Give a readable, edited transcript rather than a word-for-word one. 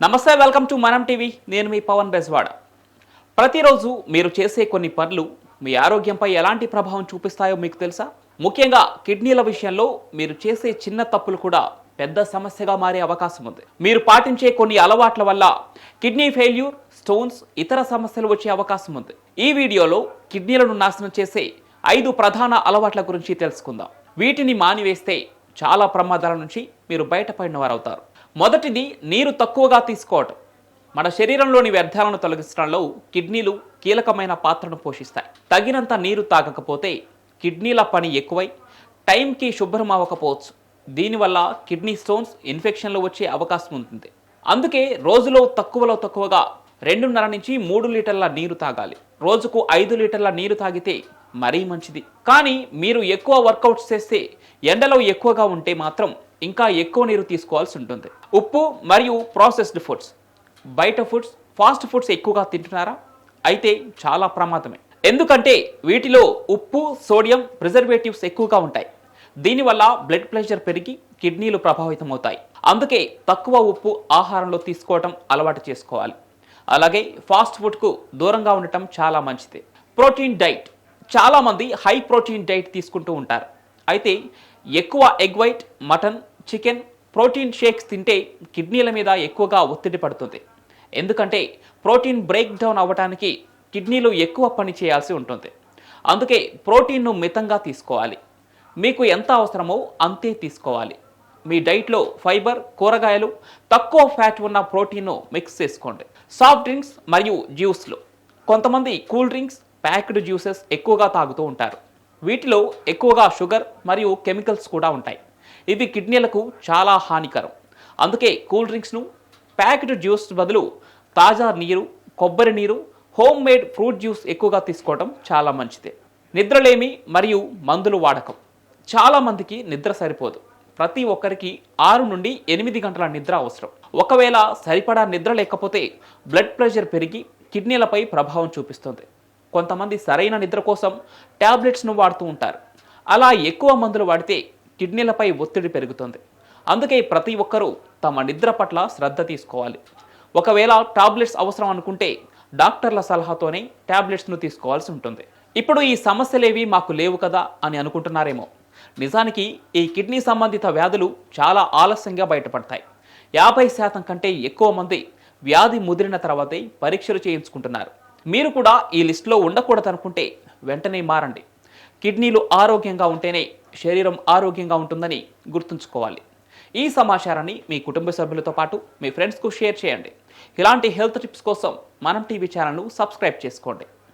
నమస్తే, welcome to మనం TV. నేను మీ పవన్ బెజవాడ. ప్రతిరోజు మీరు చేసే కొన్ని పనులు మీ ఆరోగ్యంపై ఎలాంటి ప్రభావం చూపిస్తాయో మీకు తెలుసా? ముఖ్యంగా కిడ్నీల విషయంలో మీరు చేసే చిన్న తప్పులు కూడా పెద్ద సమస్యగా మారే అవకాశం ఉంది. మీరు పాటించే కొన్ని అలవాట్ల వల్ల కిడ్నీ ఫెయిల్యూర్, స్టోన్స్, ఇతర సమస్యలు వచ్చే అవకాశం ఉంది. ఈ వీడియోలో కిడ్నీలను నాశనం చేసే 5 ప్రధాన అలవాట్ల గురించి తెలుసుకుందాం. వీటిని మానివేస్తే చాలా ప్రమాదాల నుంచి మీరు బయటపడిన వారవుతారు. మొదటిది, నీరు తక్కువగా తీసుకోవటం. మన శరీరంలోని వ్యర్థాలను తొలగించడంలో కిడ్నీలు కీలకమైన పాత్రను పోషిస్తాయి. తగినంత నీరు తాగకపోతే కిడ్నీల పని ఎక్కువై టైంకి శుభ్రం అవ్వకపోవచ్చు. దీనివల్ల కిడ్నీ స్టోన్స్, ఇన్ఫెక్షన్లు వచ్చే అవకాశం ఉంటుంది. అందుకే రోజులో తక్కువగా 2.5 నుంచి 3 లీటర్ల నీరు తాగాలి. రోజుకు 5 లీటర్ల నీరు తాగితే మరీ మంచిది. కానీ మీరు ఎక్కువ వర్కౌట్స్ చేస్తే, ఎండలో ఎక్కువగా ఉంటే మాత్రం ఇంకా ఎక్కువ నీరు తీసుకోవాల్సి ఉంటుంది. ఉప్పు మరియు ప్రాసెస్డ్ ఫుడ్స్, బయట ఫుడ్స్, ఫాస్ట్ ఫుడ్స్ ఎక్కువగా తింటున్నారా? అయితే చాలా ప్రమాదమే. ఎందుకంటే వీటిలో ఉప్పు, సోడియం, ప్రిజర్వేటివ్స్ ఎక్కువగా ఉంటాయి. దీనివల్ల బ్లడ్ ప్రెషర్ పెరిగి కిడ్నీలు ప్రభావితం అవుతాయి. అందుకే తక్కువ ఉప్పు ఆహారంలో తీసుకోవటం అలవాటు చేసుకోవాలి. అలాగే ఫాస్ట్ ఫుడ్కు దూరంగా ఉండటం చాలా మంచిది. Protein diet. చాలామంది హై ప్రోటీన్ డైట్ తీసుకుంటూ ఉంటారు. అయితే ఎక్కువ egg white, mutton, chicken, protein shakes తింటే కిడ్నీల మీద ఎక్కువగా ఒత్తిడి పడుతుంది. ఎందుకంటే ప్రోటీన్ బ్రేక్ డౌన్ అవ్వడానికి కిడ్నీలు ఎక్కువ పని చేయాల్సి ఉంటుంది. అందుకే ప్రోటీన్ను మితంగా తీసుకోవాలి. మీకు ఎంత అవసరమో అంతే తీసుకోవాలి. మీ డైట్లో ఫైబర్, కూరగాయలు, తక్కువ ఫ్యాట్ ఉన్న ప్రోటీన్ను మిక్స్ చేసుకోండి. సాఫ్ట్ డ్రింక్స్ మరియు జ్యూస్లు. కొంతమంది కూల్ డ్రింక్స్, ప్యాక్డ్ జ్యూసెస్ ఎక్కువగా తాగుతూ ఉంటారు. వీటిలో ఎక్కువగా షుగర్ మరియు కెమికల్స్ కూడా ఉంటాయి. ఇవి కిడ్నీలకు చాలా హానికరం. అందుకే కూల్ డ్రింక్స్ను, ప్యాక్డ్ జ్యూస్ బదులు తాజా నీరు, కొబ్బరి నీరు, హోమ్ మేడ్ ఫ్రూట్ జ్యూస్ ఎక్కువగా తీసుకోవడం చాలా మంచిది. నిద్రలేమి మరియు మందులు వాడకం. చాలామందికి నిద్ర సరిపోదు. ప్రతి ఒక్కరికి 6 నుండి 8 గంటల నిద్ర అవసరం. ఒకవేళ సరిపడా నిద్ర లేకపోతే బ్లడ్ ప్రెషర్ పెరిగి కిడ్నీలపై ప్రభావం చూపిస్తుంది. కొంతమంది సరైన నిద్ర కోసం ట్యాబ్లెట్స్ను వాడుతూ ఉంటారు. అలా ఎక్కువ మందులు వాడితే కిడ్నీలపై ఒత్తిడి పెరుగుతుంది. అందుకే ప్రతి ఒక్కరూ తమ నిద్ర పట్ల శ్రద్ధ తీసుకోవాలి. ఒకవేళ టాబ్లెట్స్ అవసరం అనుకుంటే డాక్టర్ల సలహాతోనే ట్యాబ్లెట్స్ను తీసుకోవాల్సి ఉంటుంది. ఇప్పుడు ఈ సమస్యలేవి మాకు లేవు కదా అని అనుకుంటున్నారేమో. నిజానికి ఈ కిడ్నీ సంబంధిత వ్యాధులు చాలా ఆలస్యంగా బయటపడతాయి. 50% కంటే ఎక్కువ మంది వ్యాధి ముదిరిన తర్వాతే పరీక్షలు చేయించుకుంటున్నారు. మీరు కూడా ఈ లిస్టులో ఉండకూడదనుకుంటే వెంటనే మారండి. కిడ్నీలు ఆరోగ్యంగా ఉంటేనే శరీరం ఆరోగ్యంగా ఉంటుందని గుర్తుంచుకోవాలి. ఈ సమాచారాన్ని మీ కుటుంబ సభ్యులతో పాటు మీ ఫ్రెండ్స్కు షేర్ చేయండి. ఇలాంటి హెల్త్ టిప్స్ కోసం మనం టీవీ ఛానల్ను సబ్స్క్రైబ్ చేసుకోండి.